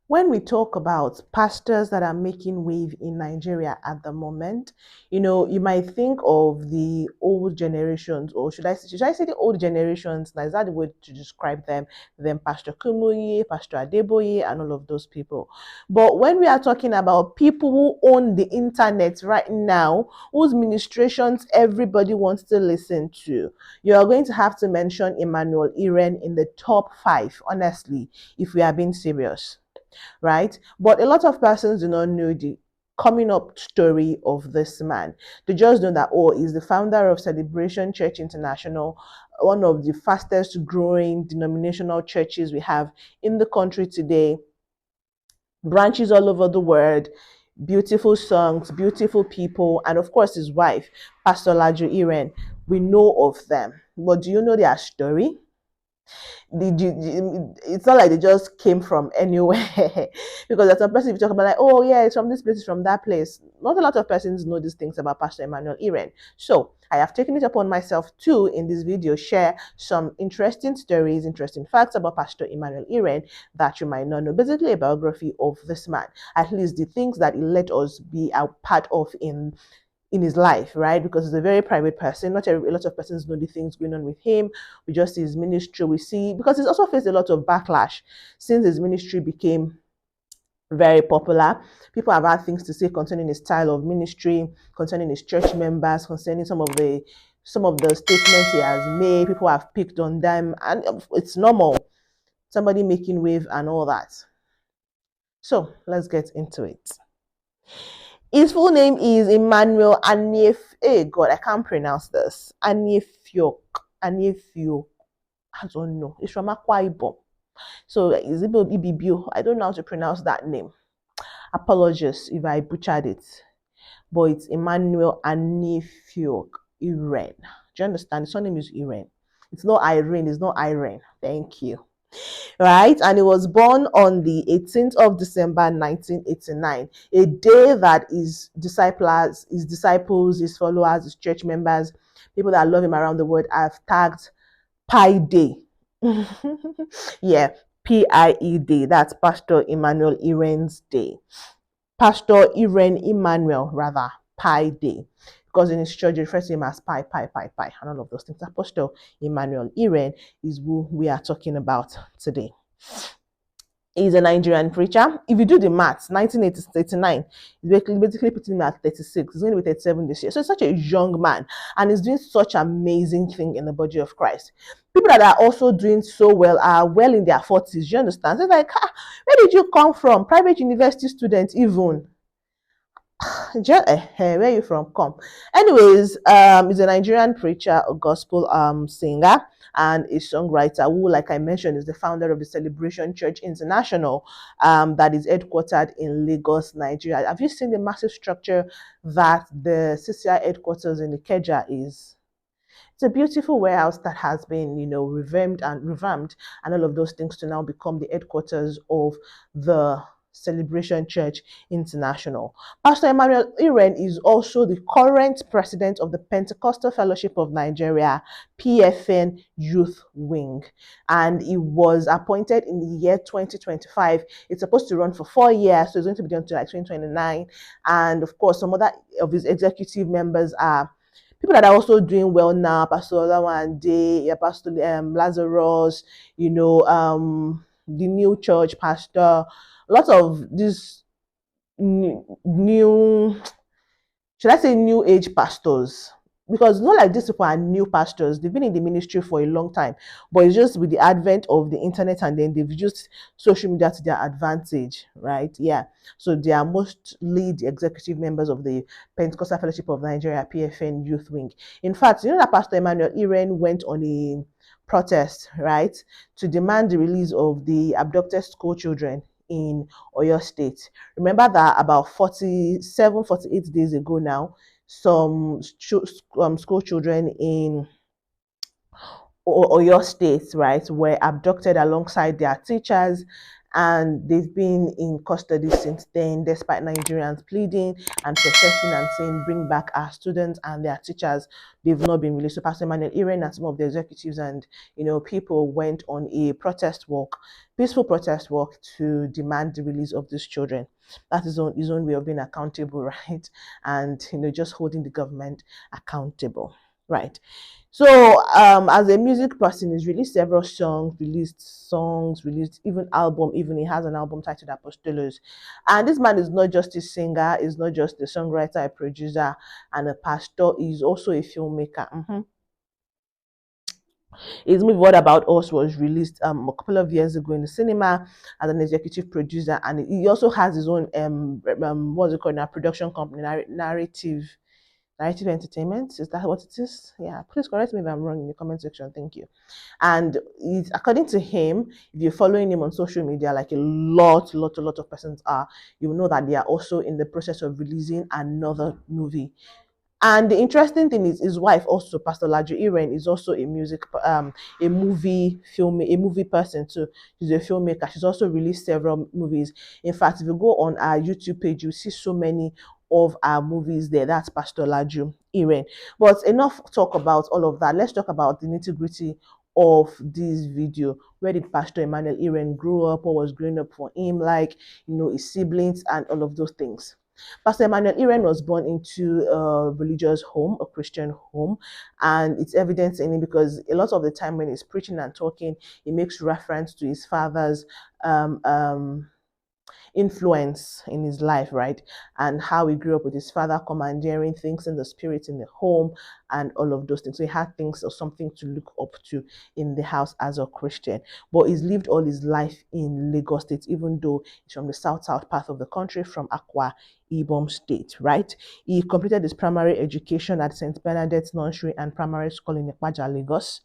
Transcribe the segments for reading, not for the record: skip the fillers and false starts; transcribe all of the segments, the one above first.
When we talk about pastors that are making wave in Nigeria at the moment, you might think of the old generations, or should I say the old generations? Now, is that the way to describe them? Then Pastor Kumuyi, Pastor Adeboye, and all of those people. But when we are talking about people who own the internet right now, whose ministrations everybody wants to listen to, you are going to have to mention Emmanuel Iren in the top five, honestly, if we are being serious, right? But a lot of persons do not know the coming up story of this man. They just know that, oh, he's the founder of Celebration Church International, one of the fastest growing denominational churches we have in the country today, branches all over the world, beautiful songs, beautiful people, and of course his wife, Pastor Laju Iren. We know of them. But do you know their story? It's not like they just came from anywhere. Because there's some person you talk about, like, oh yeah, it's from this place, it's from that place. Not a lot of persons know these things about Pastor Emmanuel Iren. So I have taken it upon myself to, in this video, share some interesting stories, interesting facts about Pastor Emmanuel Iren that you might not know. Basically a biography of this man, at least the things that he let us be a part of in his life, right? Because he's a very private person. Not a lot of persons know the things going on with him. We just see his ministry. We see, because he's also faced a lot of backlash since his ministry became very popular. People have had things to say concerning his style of ministry, concerning his church members, concerning some of the statements he has made. People have picked on them, and it's normal. Somebody making wave and all that. So let's get into it. His full name is Emmanuel Anif. Hey God, I can't pronounce this. Anifiok. Anifiok. I don't know. It's from Akwa Ibom. So is it Ibibio? I don't know how to pronounce that name. Apologies if I butchered it. But it's Emmanuel Anifiok Iren. Do you understand? His surname is Iren. It's not Irene. It's not Iren. Thank you. Right, and he was born on the 18th of December 1989, a day that his disciples, his followers, his church members, people that love him around the world have tagged Pi Day. Yeah, PIE Day. That's Pastor Emmanuel Iren's day. Pastor Iren Emmanuel, rather, Pi Day. Because in his church, they refer to him as Pi, and all of those things. Apostle Emmanuel Iren is who we are talking about today. He's a Nigerian preacher. If you do the maths, 1989, basically putting him at 36. He's going to be 37 this year. So he's such a young man, and he's doing such amazing thing in the body of Christ. People that are also doing so well are well in their 40s. You understand? So it's like, where did you come from? Private university student, even. Where are you from? Come. Anyways, he's a Nigerian preacher, a gospel singer, and a songwriter who, like I mentioned, is the founder of the Celebration Church International, that is headquartered in Lagos, Nigeria. Have you seen the massive structure that the CCI headquarters in Ikeja is? It's a beautiful warehouse that has been, revamped and all of those things to now become the headquarters of the Celebration Church International. Pastor Emmanuel Iren is also the current president of the Pentecostal Fellowship of Nigeria, PFN Youth Wing, and he was appointed in the year 2025. It's supposed to run for 4 years, so it's going to be done until like 2029. And of course, some other of his executive members are people that are also doing well now: Pastor Olawande, Pastor Lazarus, the new church pastor. A lot of these new, should I say, new age pastors, because not like these people are new pastors. They've been in the ministry for a long time, but it's just with the advent of the internet, and then they've used social media to their advantage, right? Yeah. So they are mostly the executive members of the Pentecostal Fellowship of Nigeria, PFN Youth Wing. In fact, you know that Pastor Emmanuel Iren went on a protest, right, to demand the release of the abducted school children in Oyo State. Remember that about 48 days ago now, some school children in Oyo State, right, were abducted alongside their teachers, and they've been in custody since then, despite Nigerians pleading and protesting and saying, bring back our students and their teachers. They've not been released. So Pastor Emmanuel, Iren, and some of the executives and people went on a protest walk, peaceful protest walk, to demand the release of these children. That is his own way of being accountable, right? And just holding the government accountable, right? So as a music person, he's released several songs, released even album, even he has an album titled Apostolos. And this man is not just a singer, he's not just a songwriter, a producer, and a pastor, he's also a filmmaker. His movie What About Us was released a couple of years ago in the cinema as an executive producer, and he also has his own what's it called now, production company, Narrative Entertainment. Is that what it is? Yeah, please correct me if I'm wrong in the comment section. Thank you. And according to him, if you're following him on social media, like a lot of persons are, you will know that they are also in the process of releasing another movie. And the interesting thing is, his wife also, Pastor Laju Iren, is also a movie person too. She's a filmmaker. She's also released several movies. In fact, if you go on our YouTube page, you see so many of our movies there. That's Pastor Laju Iren. But enough talk about all of that. Let's talk about the nitty-gritty of this video. Where did Pastor Emmanuel Iren grow up? What was growing up for him like? His siblings and all of those things. Pastor Emmanuel Iren was born into a religious home, a Christian home, and it's evident in him because a lot of the time when he's preaching and talking, he makes reference to his father's influence in his life, right? And how he grew up with his father commandeering things in the spirit in the home and all of those things. So he had things or something to look up to in the house as a Christian. But he's lived all his life in Lagos State, even though he's from the south part of the country, from Akwa Ibom State, right? He completed his primary education at St. Bernadette's Nursery and Primary School in Ekpaja, Lagos.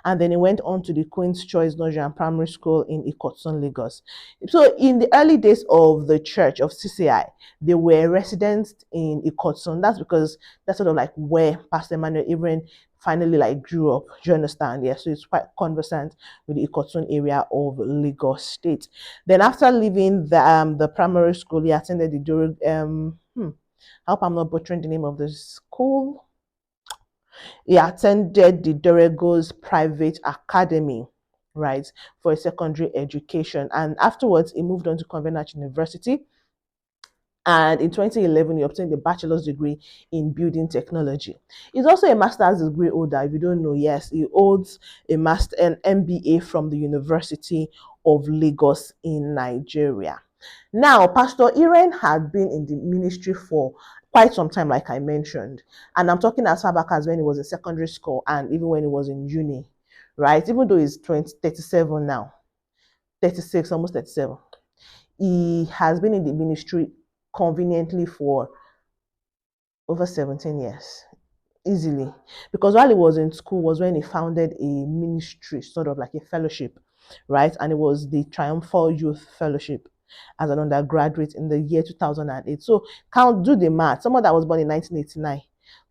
And then he went on to the Queen's Choice Nursery and Primary School in Ikotun, Lagos. So in the early days of the church of CCI, they were residents in Ikotun. That's because that's sort of like where Pastor Emmanuel Iren finally grew up. Do you understand? Yeah, so it's quite conversant with the Ikotun area of Lagos State. Then after leaving the primary school, he attended the I hope I'm not butchering the name of the school. He attended the Dorogos Private Academy, right, for a secondary education. And afterwards, he moved on to Covenant University. And in 2011, he obtained a bachelor's degree in building technology. He's also a master's degree holder. If you don't know, yes, he holds an MBA from the University of Lagos in Nigeria. Now, Pastor Iren had been in the ministry for quite some time, like I mentioned. And I'm talking as far back as when he was in secondary school and even when he was in uni, right? Even though he's 37 now, 36, almost 37. He has been in the ministry conveniently for over 17 years. Easily. Because while he was in school was when he founded a ministry, sort of like a fellowship, right? And it was the Triumphal Youth Fellowship as an undergraduate in the year 2008. So do the math. Someone that was born in 1989,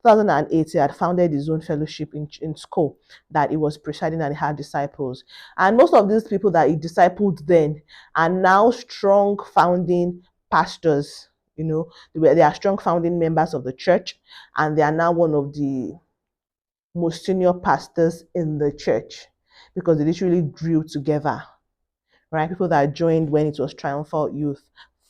2008, he had founded his own fellowship in school that he was presiding and he had disciples. And most of these people that he discipled then are now strong founding pastors. They are strong founding members of the church, and they are now one of the most senior pastors in the church because they literally grew together, right? People that joined when it was Triumphal Youth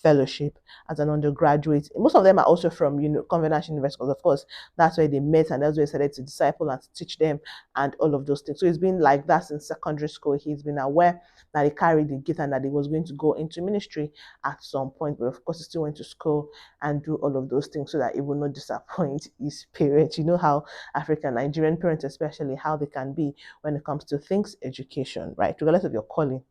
Fellowship as an undergraduate. Most of them are also from Covenant University, because of course that's where they met and that's where they started to disciple and to teach them and all of those things. So it's been like that since secondary school. He's been aware that he carried the gift and that he was going to go into ministry at some point, but of course he still went to school and do all of those things so that it will not disappoint his parents. You know how African Nigerian parents especially, how they can be when it comes to things education, right? Regardless of your calling,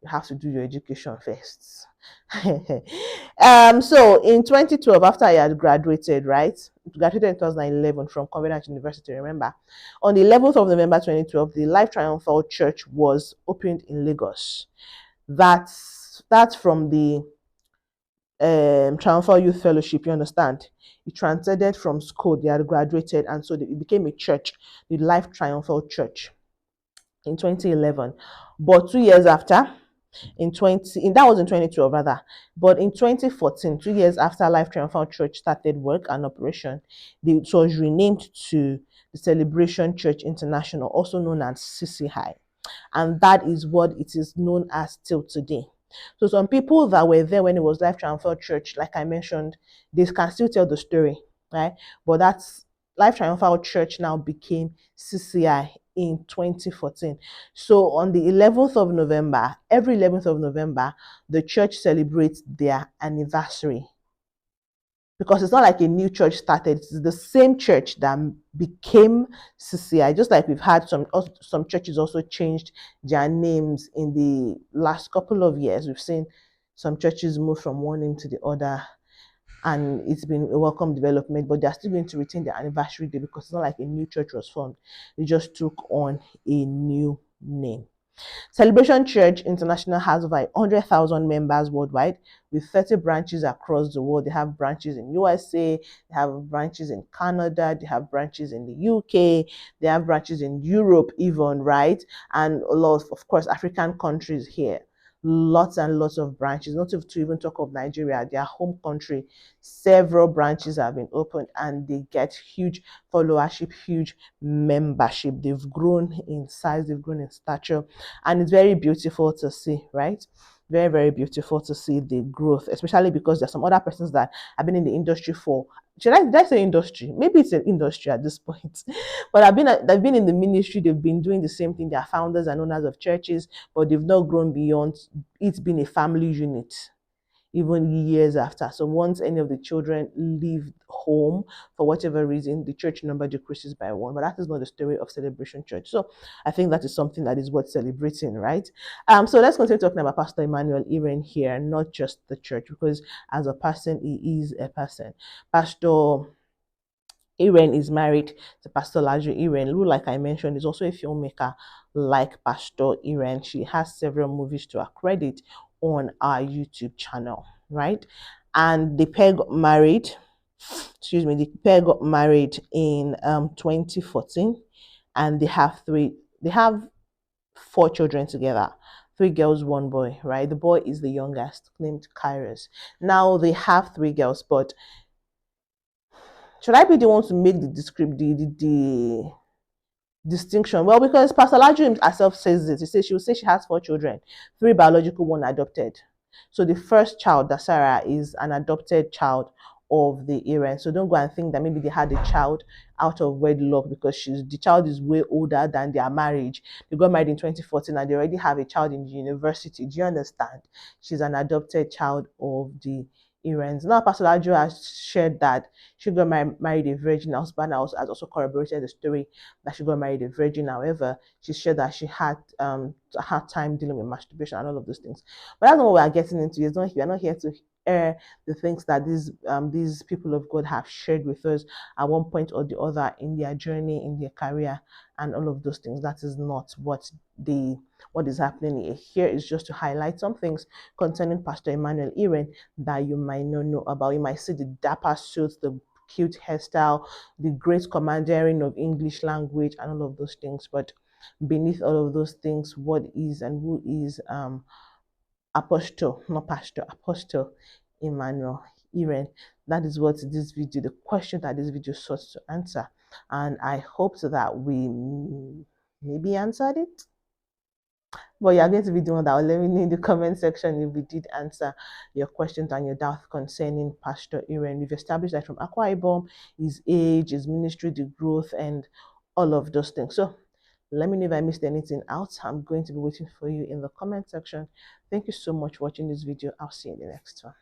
you have to do your education first. So in 2012, after I had graduated, right? Graduated in 2011 from Covenant University, remember? On the 11th of November 2012, the Life Triumphal Church was opened in Lagos. That's from the Triumphal Youth Fellowship, you understand? It transcended from school, they had graduated, and so it became a church, the Life Triumphal Church, in 2011. But 2 years after, That was in 2012 rather, but in 2014, 2 years after Life Triumphal Church started work and operation, it was renamed to the Celebration Church International, also known as CCI, and that is what it is known as till today. So some people that were there when it was Life Triumphal Church, like I mentioned, they can still tell the story, right? But that's Life Triumphal Church now became CCI in 2014. So on the 11th of November, every 11th of November, the church celebrates their anniversary, because it's not like a new church started. It's the same church that became CCI. Just like we've had some churches also changed their names in the last couple of years. We've seen some churches move from one name to the other, and it's been a welcome development. But they're still going to retain their anniversary day, because it's not like a new church was formed. It just took on a new name. Celebration Church International has over 100,000 members worldwide, with 30 branches across the world. They have branches in USA, they have branches in Canada, they have branches in the UK, they have branches in Europe even, right? And a lot of course, African countries here. Lots and lots of branches, not to even talk of Nigeria, their home country. Several branches have been opened, and they get huge followership, huge membership. They've grown in size, they've grown in stature, and it's very beautiful to see, right? Very, very beautiful to see the growth, especially because there's some other persons that have been in the industry for, did I say industry? Maybe it's an industry at this point, but they've been in the ministry, they've been doing the same thing. They're founders and owners of churches, but they've not grown beyond it being a family unit even years after. So once any of the children leave home for whatever reason, the church number decreases by one. But that is not the story of Celebration Church. So I think that is something that is worth celebrating, right? So let's continue talking about Pastor Emmanuel Iren here, not just the church, because as a person, he is a person. Pastor Iren is married to Pastor Lajo Iren, who, like I mentioned, is also a filmmaker like Pastor Iren. She has several movies to her credit on our YouTube channel, right? And the pair got married, the pair got married in 2014, and they have four children together. 3 girls, 1 boy, right? The boy is the youngest, named Kairos. Now they have 3 girls, but should I be the one to make the distinction? Well, because Pastor Laju herself says it. She will say she has 4 children, 3 biological, 1 adopted. So the first child, Dasara, is an adopted child of the Iren. So don't go and think that maybe they had a child out of wedlock, because the child is way older than their marriage. They got married in 2014 and they already have a child in the university. Do you understand? She's an adopted child of the Irens. Now, Pastor Laju has shared that she got married a virgin. Her husband has also corroborated the story that she got married a virgin. However, she shared that she had hard time dealing with masturbation and all of those things. But that's not what we are getting into. We're not here to air the things that these people of God have shared with us at one point or the other in their journey, in their career, and all of those things. That is not what is happening here. Here is just to highlight some things concerning Pastor Emmanuel Iren that you might not know about. You might see the dapper suits, the cute hairstyle, the great commandering of English language, and all of those things. But beneath all of those things, what is and who is Apostle, not Pastor, Apostle Emmanuel Iren? That is what this video, the question that this video sought to answer. And I hope so that we maybe answered it. But you're going to be doing that. Let me know in the comment section if we did answer your questions and your doubts concerning Pastor Iren. We've established that from Akwa Ibom, his age, his ministry, the growth, and all of those things. So let me know if I missed anything out. I'm going to be waiting for you in the comment section. Thank you so much for watching this video. I'll see you in the next one.